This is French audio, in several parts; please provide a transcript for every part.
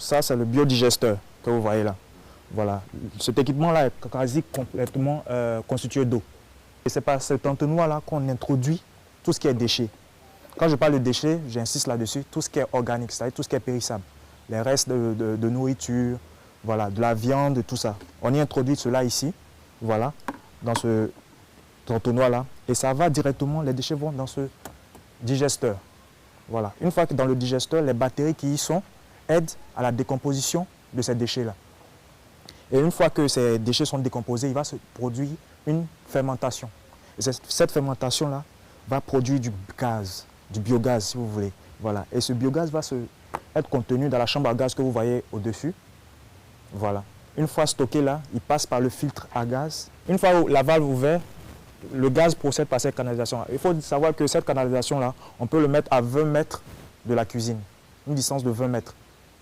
Ça, c'est le biodigesteur que vous voyez là. Voilà. Cet équipement-là est quasi complètement constitué d'eau. Et c'est par cet entonnoir-là qu'on introduit tout ce qui est déchets. Quand je parle de déchets, j'insiste là-dessus, tout ce qui est organique, c'est-à-dire tout ce qui est périssable. Les restes de nourriture, voilà, de la viande, tout ça. On y introduit cela ici, voilà, dans ce entonnoir-là. Et ça va directement, les déchets vont dans ce digesteur. Voilà. Une fois que dans le digesteur, les bactéries qui y sont aident à la décomposition de ces déchets-là. Et une fois que ces déchets sont décomposés, il va se produire une fermentation. Et cette fermentation-là va produire du gaz, du biogaz si vous voulez. Voilà. Et ce biogaz va être contenu dans la chambre à gaz que vous voyez au-dessus. Voilà. Une fois stocké là, il passe par le filtre à gaz. Une fois la valve ouverte, le gaz procède par cette canalisation. Il faut savoir que cette canalisation-là, on peut le mettre à 20 mètres de la cuisine. Une distance de 20 mètres.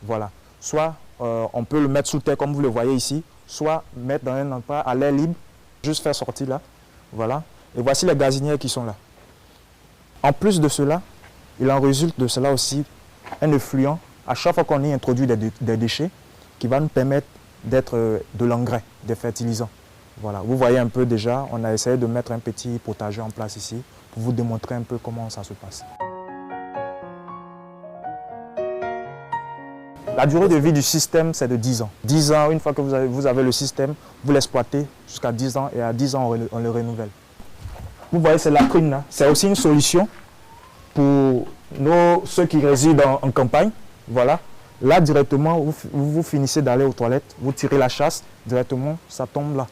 Voilà. Soit on peut le mettre sous terre comme vous le voyez ici, soit mettre dans un endroit à l'air libre, juste faire sortir là. Voilà. Et voici les gazinières qui sont là. En plus de cela, il en résulte de cela aussi un effluent à chaque fois qu'on y introduit des déchets qui va nous permettre d'être de l'engrais, des fertilisants. Voilà. Vous voyez un peu déjà, on a essayé de mettre un petit potager en place ici pour vous démontrer un peu comment ça se passe. La durée de vie du système, c'est de 10 ans. 10 ans, une fois que vous avez le système, vous l'exploitez jusqu'à 10 ans et à 10 ans, on le renouvelle. Vous voyez, c'est la prune là. C'est aussi une solution pour ceux qui résident en campagne. Voilà. Là, directement, vous finissez d'aller aux toilettes, vous tirez la chasse, directement, ça tombe là,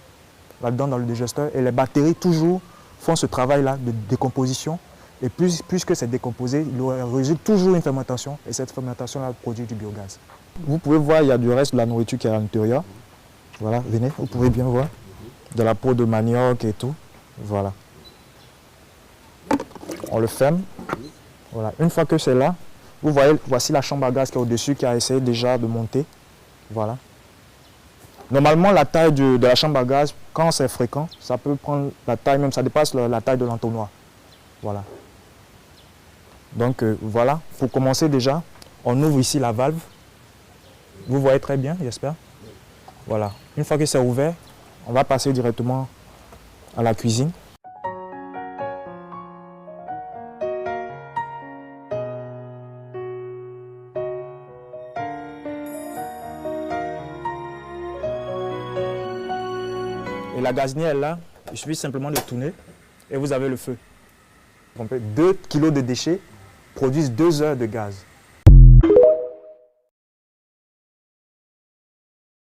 là-dedans dans le digesteur. Et les bactéries, toujours, font ce travail-là de décomposition. Et puisque c'est décomposé, il résulte toujours une fermentation. Et cette fermentation-là produit du biogaz. Vous pouvez voir, il y a du reste de la nourriture qui est à l'intérieur. Voilà, venez, vous pouvez bien voir. De la peau de manioc et tout. Voilà. On le ferme. Voilà. Une fois que c'est là, vous voyez, voici la chambre à gaz qui est au-dessus, qui a essayé déjà de monter. Voilà. Normalement, la taille de la chambre à gaz, quand c'est fréquent, ça peut prendre la taille, même ça dépasse la taille de l'entonnoir. Voilà. Donc voilà, pour commencer déjà, on ouvre ici la valve. Vous voyez très bien, j'espère. Voilà. Une fois que c'est ouvert, on va passer directement à la cuisine. Et la gazinière est là, il suffit simplement de tourner et vous avez le feu. 2 kg de déchets produisent 2 heures de gaz.